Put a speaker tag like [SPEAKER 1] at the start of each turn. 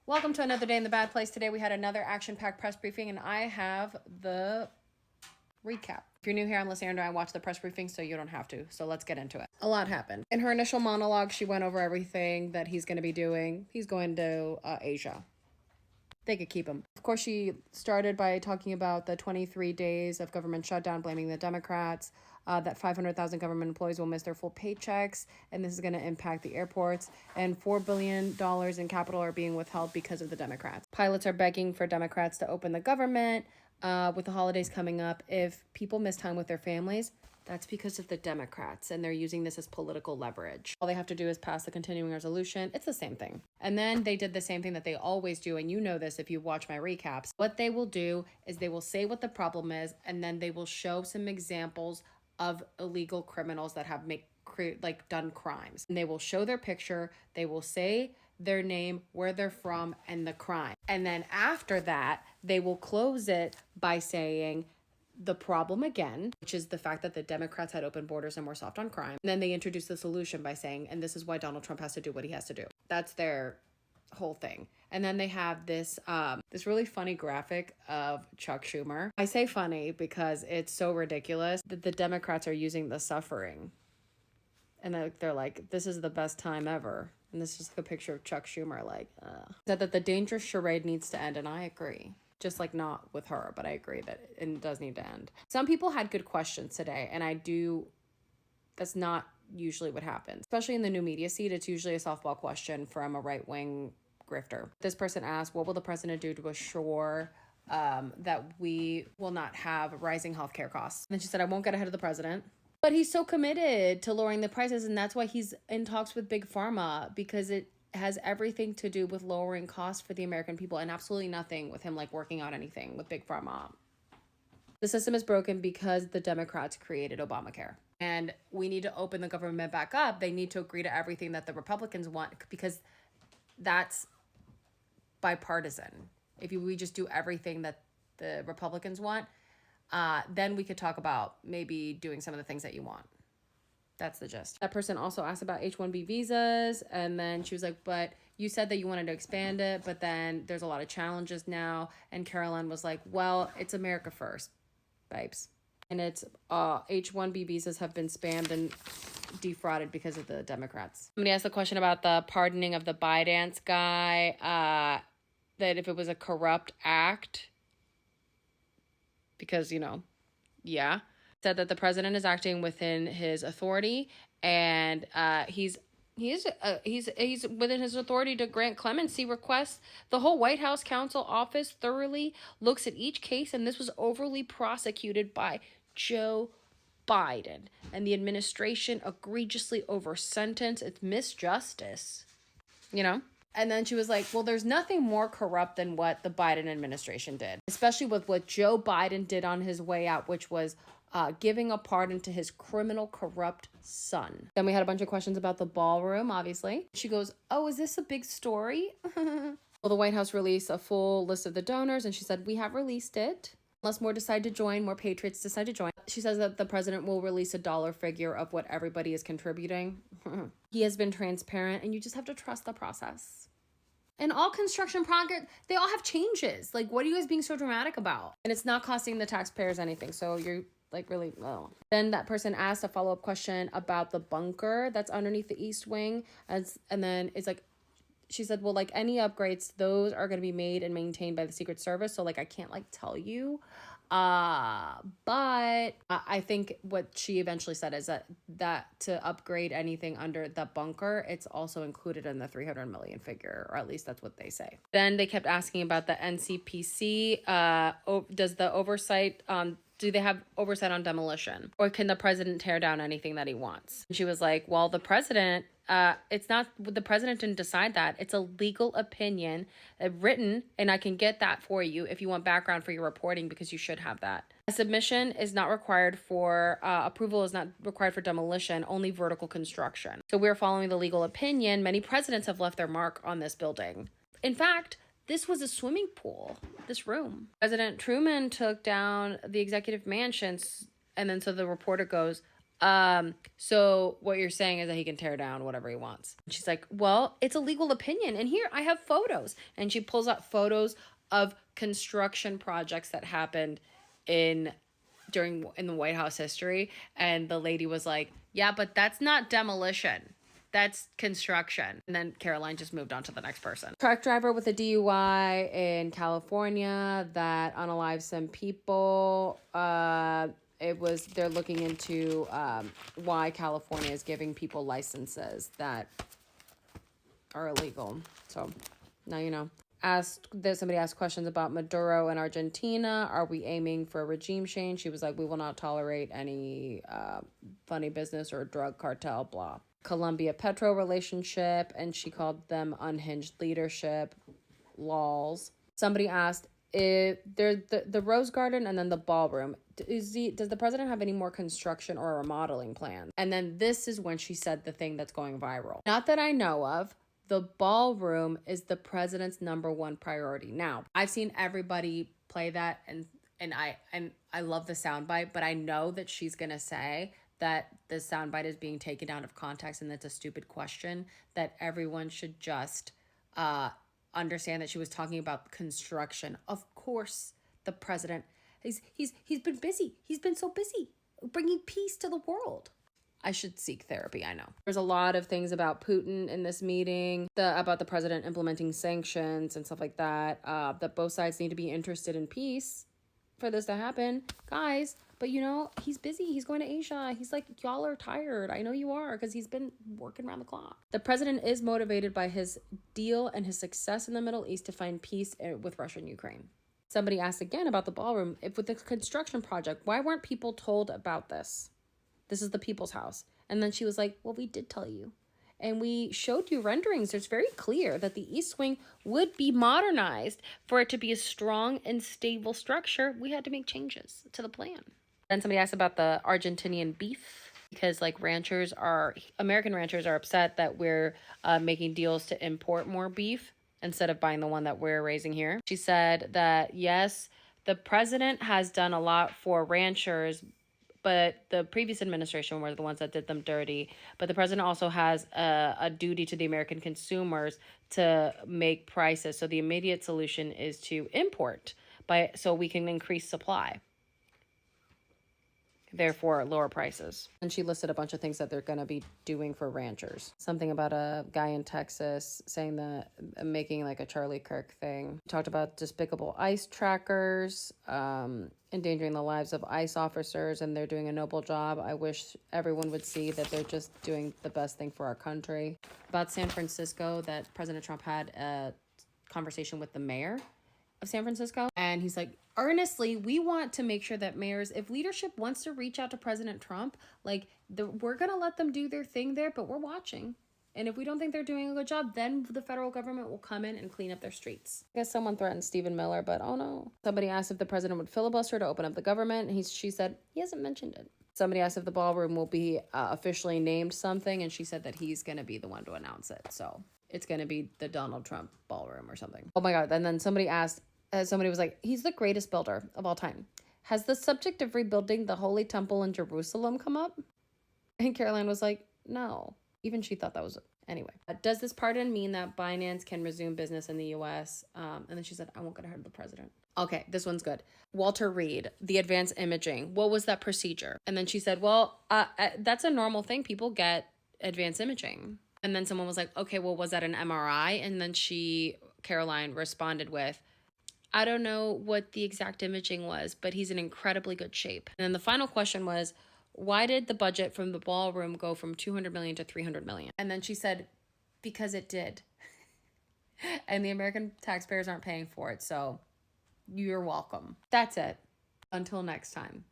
[SPEAKER 1] Welcome to another day in the bad place. Today we had another action-packed press briefing and I have the recap. If you're new here, I'm Lisandra. I watch the press briefing so you don't have to. So let's get into it. A lot happened. In her initial monologue, she went over everything that he's going to be doing. He's going to Asia. They could keep him. Of course, she started by talking about the 23 days of government shutdown, blaming the Democrats, that 500,000 government employees will miss their full paychecks, and this is going to impact the airports, and $4 billion in capital are being withheld because of the Democrats. Pilots are begging for Democrats to open the government with the holidays coming up. If people miss time with their families, that's because of the Democrats, and they're using this as political leverage. All they have to do is pass the continuing resolution. It's the same thing. And then they did the same thing that they always do, and you know this if you watch my recaps. What they will do is they will say what the problem is, and then they will show some examples of illegal criminals that have done crimes. And they will show their picture, they will say their name, where they're from, and the crime. And then after that, they will close it by saying the problem again, which is the fact that the Democrats had open borders and were soft on crime. And then they introduce the solution by saying, and this is why Donald Trump has to do what he has to do. That's their whole thing. And then they have this this really funny graphic of Chuck Schumer. I say funny because it's so ridiculous that the Democrats are using the suffering. And they're like, this is the best time ever. And this is a picture of Chuck Schumer said that the dangerous charade needs to end, and I agree. Just like not with her, but I agree that it does need to end. Some people had good questions today, and that's not usually what happens. Especially in the new media seat, it's usually a softball question from a right-wing grifter. This person asked, what will the president do to assure that we will not have rising healthcare costs? And then she said, I won't get ahead of the president. But he's so committed to lowering the prices, and that's why he's in talks with Big Pharma, because it has everything to do with lowering costs for the American people and absolutely nothing with him working out anything with Big Pharma. The system is broken because the Democrats created Obamacare. And we need to open the government back up. They need to agree to everything that the Republicans want, because that's bipartisan. If we just do everything that the Republicans want, then we could talk about maybe doing some of the things that you want. That's the gist. That person also asked about H-1B visas, and then she was like, but you said that you wanted to expand it, but then there's a lot of challenges now. And Caroline was like, well, it's America first, babes. And it's H-1B visas have been spammed and defrauded because of the Democrats. Somebody asked the question about the pardoning of the ByteDance guy, that if it was a corrupt act, because, yeah. Said that the president is acting within his authority, and he's within his authority to grant clemency requests. The whole White House counsel office thoroughly looks at each case, and this was overly prosecuted by Joe Biden, and the administration egregiously over-sentenced. It's misjustice, And then she was like, well, there's nothing more corrupt than what the Biden administration did, especially with what Joe Biden did on his way out, which was giving a pardon to his criminal, corrupt son. Then we had a bunch of questions about the ballroom, obviously. She goes, oh, is this a big story? Will the White House release a full list of the donors? And she said, we have released it. Unless more decide to join, more patriots decide to join. She says that the president will release a dollar figure of what everybody is contributing. He has been transparent, and you just have to trust the process. And all construction projects, they all have changes. What are you guys being so dramatic about? And it's not costing the taxpayers anything. So you're really low. Then that person asked a follow-up question about the bunker that's underneath the East Wing. And then it's she said, well, any upgrades, those are going to be made and maintained by the Secret Service. So I can't tell you. But I think what she eventually said is that to upgrade anything under the bunker, it's also included in the 300 million figure, or at least that's what they say. Then they kept asking about the NCPC. Does the oversight, do they have oversight on demolition? Or can the president tear down anything that he wants? And she was like, well, the president, the president didn't decide that. It's a legal opinion written, and I can get that for you if you want background for your reporting, because you should have that. A submission is not required for, approval is not required for demolition, only vertical construction. So we're following the legal opinion. Many presidents have left their mark on this building. In fact, this was a swimming pool, this room. President Truman took down the executive mansions, and then so the reporter goes, So what you're saying is that he can tear down whatever he wants. And she's like, well, it's a legal opinion. And here I have photos. And she pulls out photos of construction projects that happened in the White House history. And the lady was like, yeah, but that's not demolition. That's construction. And then Caroline just moved on to the next person. Truck driver with a DUI in California that unalived some people. They're looking into why California is giving people licenses that are illegal. So now you know. Somebody asked questions about Maduro and Argentina. Are we aiming for a regime change? She was like, we will not tolerate any funny business or drug cartel, blah. Colombia Petro relationship, and she called them unhinged leadership, lols. Somebody asked if there's the Rose Garden and then the Ballroom. Does the president have any more construction or remodeling plans? And then this is when she said the thing that's going viral. Not that I know of. The Ballroom is the president's #1 priority. Now, I've seen everybody play that and I love the soundbite, but I know that she's gonna say that the soundbite is being taken out of context and that's a stupid question, that everyone should just understand that she was talking about construction. Of course, the president, he's been busy. He's been so busy bringing peace to the world. I should seek therapy, I know. There's a lot of things about Putin in this meeting, about the president implementing sanctions and stuff like that, that both sides need to be interested in peace for this to happen. Guys, but you know, he's busy. He's going to Asia. He's like, y'all are tired. I know you are, because he's been working around the clock. The president is motivated by his deal and his success in the Middle East to find peace with Russia and Ukraine. Somebody asked again about the Ballroom. If with the construction project, why weren't people told about this? This is the people's house. And then she was like, well, we did tell you. And we showed you renderings. It's very clear that the East Wing would be modernized. For it to be a strong and stable structure, we had to make changes to the plan. Then somebody asked about the Argentinian beef, because like American ranchers are upset that we're making deals to import more beef instead of buying the one that we're raising here. She said that, yes, the president has done a lot for ranchers, but the previous administration were the ones that did them dirty. But the president also has a duty to the American consumers to make prices. So the immediate solution is to import so we can increase supply, therefore lower prices. And she listed a bunch of things that they're going to be doing for ranchers. Something about a guy in Texas saying that making like a Charlie Kirk thing. Talked about despicable ICE trackers, endangering the lives of ICE officers, and they're doing a noble job. I wish everyone would see that they're just doing the best thing for our country. About San Francisco, that President Trump had a conversation with the mayor of San Francisco. And he's like, earnestly, we want to make sure that mayors, if leadership wants to reach out to President Trump, we're going to let them do their thing there, but we're watching. And if we don't think they're doing a good job, then the federal government will come in and clean up their streets. I guess someone threatened Stephen Miller, but oh no. Somebody asked if the president would filibuster to open up the government. She said he hasn't mentioned it. Somebody asked if the Ballroom will be officially named something, and she said that he's going to be the one to announce it. So it's going to be the Donald Trump Ballroom or something. Oh my God. And then somebody asked, somebody was like, he's the greatest builder of all time. Has the subject of rebuilding the Holy Temple in Jerusalem come up? And Caroline was like, no. Even she thought that was... Anyway, does this pardon mean that Binance can resume business in the U.S.? And then she said, I won't get ahead of the president. Okay, this one's good. Walter Reed, the advanced imaging. What was that procedure? And then she said, well, that's a normal thing. People get advanced imaging. And then someone was like, okay, well, was that an MRI? And then Caroline responded with, I don't know what the exact imaging was, but he's in incredibly good shape. And then the final question was, why did the budget from the Ballroom go from 200 million to 300 million? And then she said, because it did. And the American taxpayers aren't paying for it, so you're welcome. That's it. Until next time.